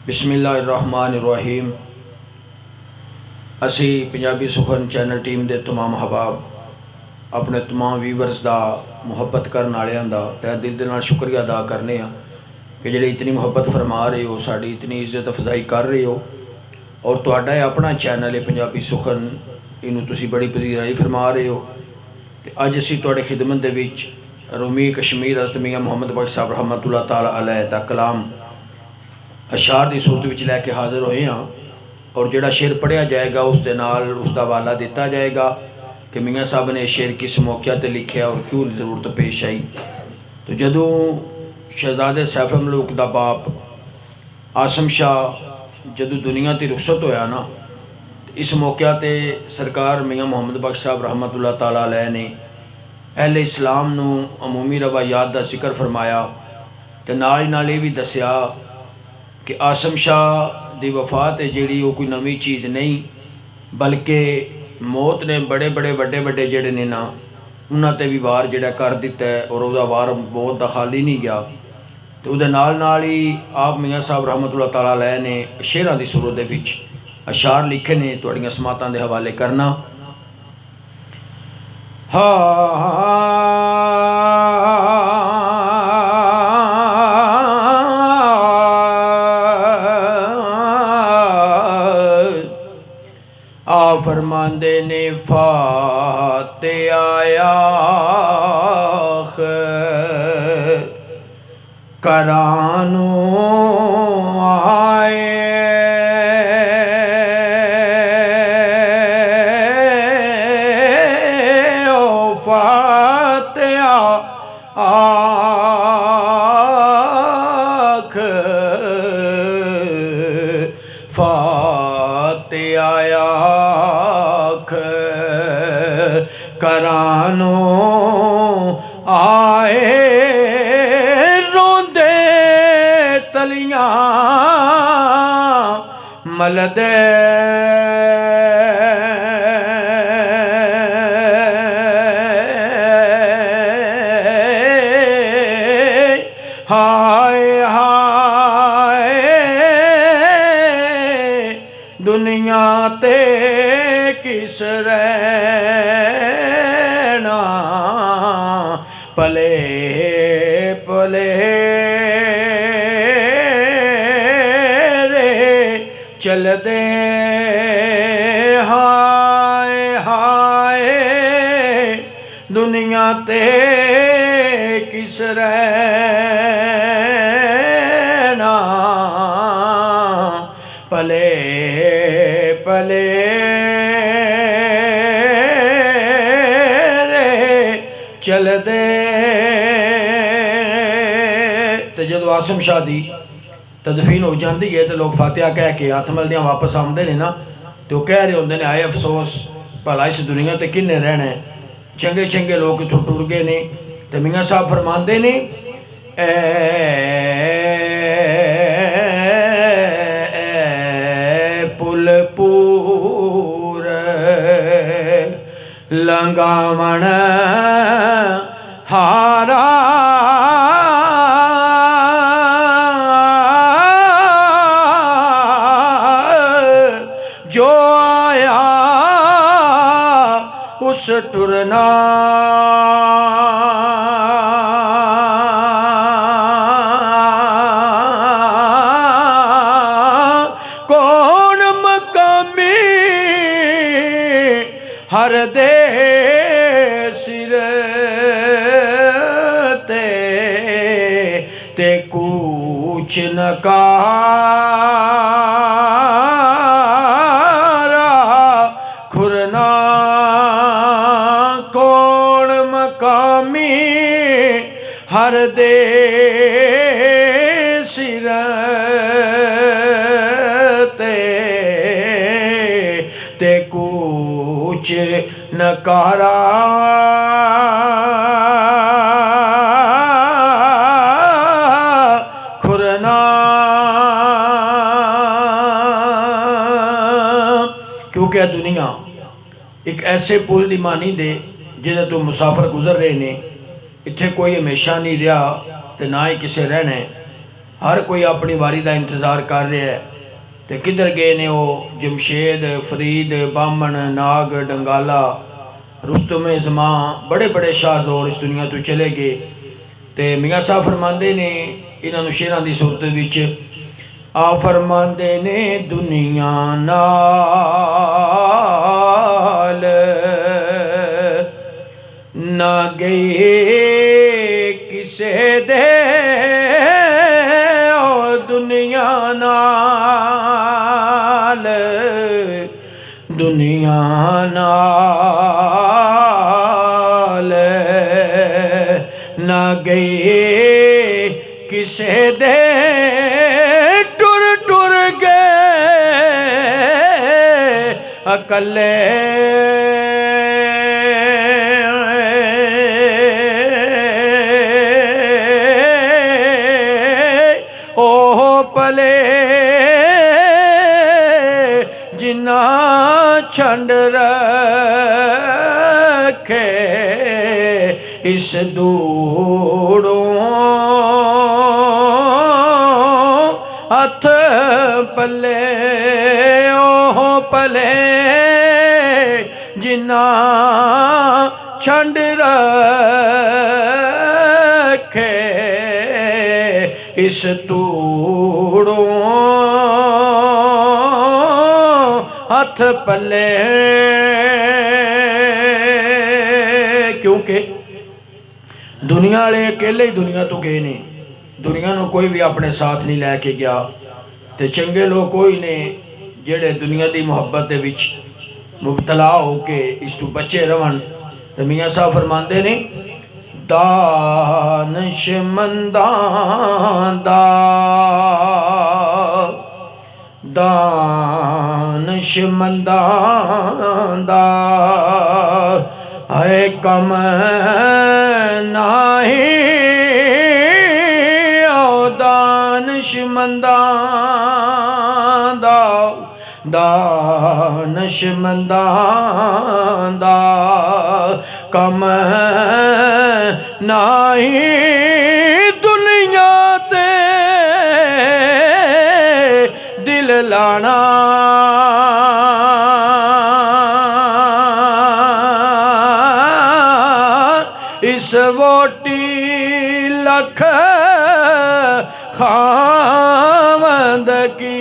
बिस्मिल्लाहिर्रहमानिर्रहीम। असी पंजाबी सुखन चैनल टीम के तमाम हबाब अपने तमाम व्यूवर्स का मुहब्बत करने वालों का तहे दिल के नाल शुक्रिया अदा करने कि जिहड़े इतनी मुहब्बत फरमा रहे हो, साड़ी इतनी इज्जत अफजाई कर रहे हो। और तुहाडा अपना चैनल है पंजाबी सुखन, इनू तुसी बड़ी पजीराई फरमा रहे हो। तो अज असी तुहाडे खिदमत दे विच रूमी कश्मीर हज़रत मियाँ मुहम्मद बख्श साहब रहमतुल्लाह ताला अलैह दा कलाम अशार की सूरत में लैके हाज़र होए हाँ। और जोड़ा शेर पढ़िया जाएगा उस दे नाल उसका हवाला दिता जाएगा कि मियाँ साहब ने शेर किस मौके पर लिखा और क्यों जरूरत पेश आई। तो जदों शहजादे सैफ मलूक का बाप आसम शाह जदों दुनिया की रुखसत होया ना, इस मौके पर सरकार मियाँ मुहम्मद बख्श साहब रहमतुल्लाह ताला अलैह ने अहले इस्लाम नू अमूमी रवायात का जिक्र फरमाया। तो नाल ही नाल ये भी दसिया कि आसम शाह की वफात है जिहड़ी वो कोई नवी चीज़ नहीं, बल्कि मौत ने बड़े बड़े वड्डे वड्डे जिहड़े ने ना उन्हां ते भी वार जिहड़ा कर दिता है और वह वार मौत का खाली नहीं गया। तो उहदे नाल ही आप मियाँ साहब रहमतुल्लाह ताला अलैह ने शेरां की सूरत दे विच अशार लिखे ने, तुहाड़ियां समातां दे हवाले करना। आ फरमांदे ने फाते आया करानो आए ओ फाते आख फाते आया करानो आए रोंदे तलियां मलदे हाय हाय दुनिया ते किस रहना पले पले रे चलदे हाय हाय दुनिया ते किस रहना पले पले चलदे। तो जो आसम शाह की तदफीन हो जाती है तो लोग फातिहा कह के हथ मलदियाँ वापस आते हैं ना, तो कह रहे होंगे ने आए अफसोस भला इस दुनिया ते किन्ने रहना है, चंगे चंगे लोग इत्थों टुर गए ने। तो मियाँ साहब फरमाते ने पुल पूर लंगावण हारा जो आया उस टुरना कौन मकामी हर दे सिर ते कुछ नकारा खुरना कौन मकामी हर दे सिर ते कुछ नकारा खुरना। क्योंकि दुनिया एक ऐसे पुल की मानी दे जिहदे तो मुसाफिर गुजर रहे ने, इत्थे कोई हमेशा नहीं रहा तो ना ही किसे रहना है। हर कोई अपनी वारी का इंतज़ार कर रहा है। तो किधर गए ने वो जमशेद, फरीद, बामन, नाग, डंगाला, रुस्तम ज़मां, बड़े बड़े शाहज़ोर इस दुनिया तो चले गए। तो मियाँ साहब फरमाते ने इन्होंने शेरां की सूरत विच आ फरमाते ने दुनिया नाल ना गए किसे दे दुनिया नाल, दुनिया नाल ना गए किसे दे टुर टुर गए अकले पले जिन्ना छंड रखे इस दूड़ों हथ पले ओह पले जिन्ना छंड रखे इस तूड़ों हथ पले। क्योंकि दुनिया वाले अकेले ही दुनिया तो गए ने, दुनिया को कोई भी अपने साथ नहीं लैके गया। तो चंगे लोग कोई ने जेड़े दुनिया की मुहब्बत के विच मुबतला होके इस तू बचे रहन। तो मियाँ साहब फरमाते ने दानशमंदां दा दानशमंदां दा है कम नाही ओ दानशमंदां दा दानशमंदां दा कम नाही दुनिया ते दिल लाना इस वोटी लख खावंद की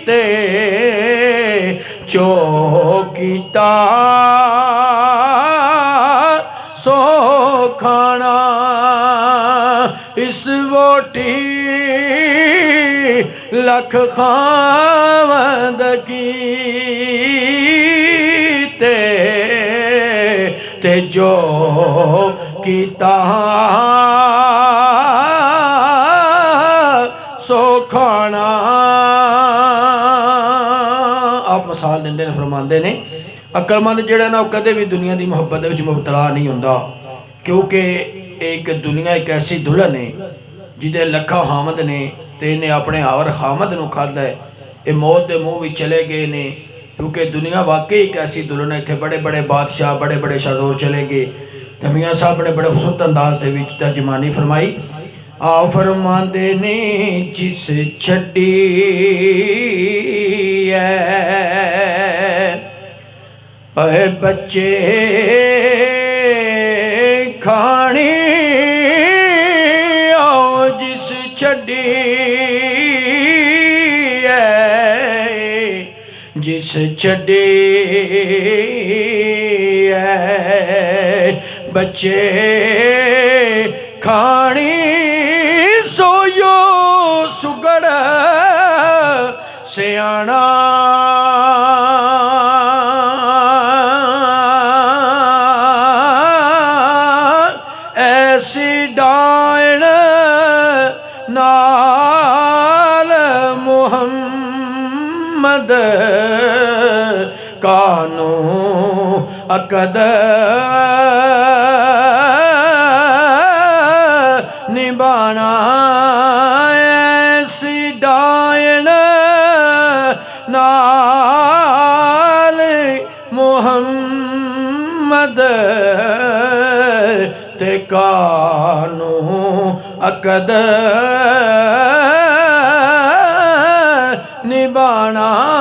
ते चौकीटा सो खाना इस वोटी लख खावंद की ते जो कीता सो खाना। आप मिसाल देंदे ने फरमाते ने अकलमंद जिहड़ा ना कदे भी दुनिया की मुहब्बत विच मुबतला नहीं होंदा। क्योंकि एक दुनिया एक ऐसी दुल्हन है जिहदे लखा हामद ने ते इन्हें अपने हर हामद नूं खाधा है। ये मौत के मुँह भी चले गए ने। क्योंकि दुनिया वाकई एक ऐसी दुल्हन है, इतने बड़े बड़े बादशाह बड़े बड़े शाहज़ोर चले गए। तो मियाँ साहब ने बड़े खूबसूरत अंदाज के विच तर्जमानी फरमाई। आ फरमांदे ने जिस छड्डी है बच्चे खानी आओ जिस छड्डी जिस छड्डी बच्चे खानी सोयो सुगड़ सियाणा ऐसी डायन नाल मुहम्मद कानू अकद निभाना ऐसी डायन नाल मुहम्मद ते कानू अकद मकद निभाना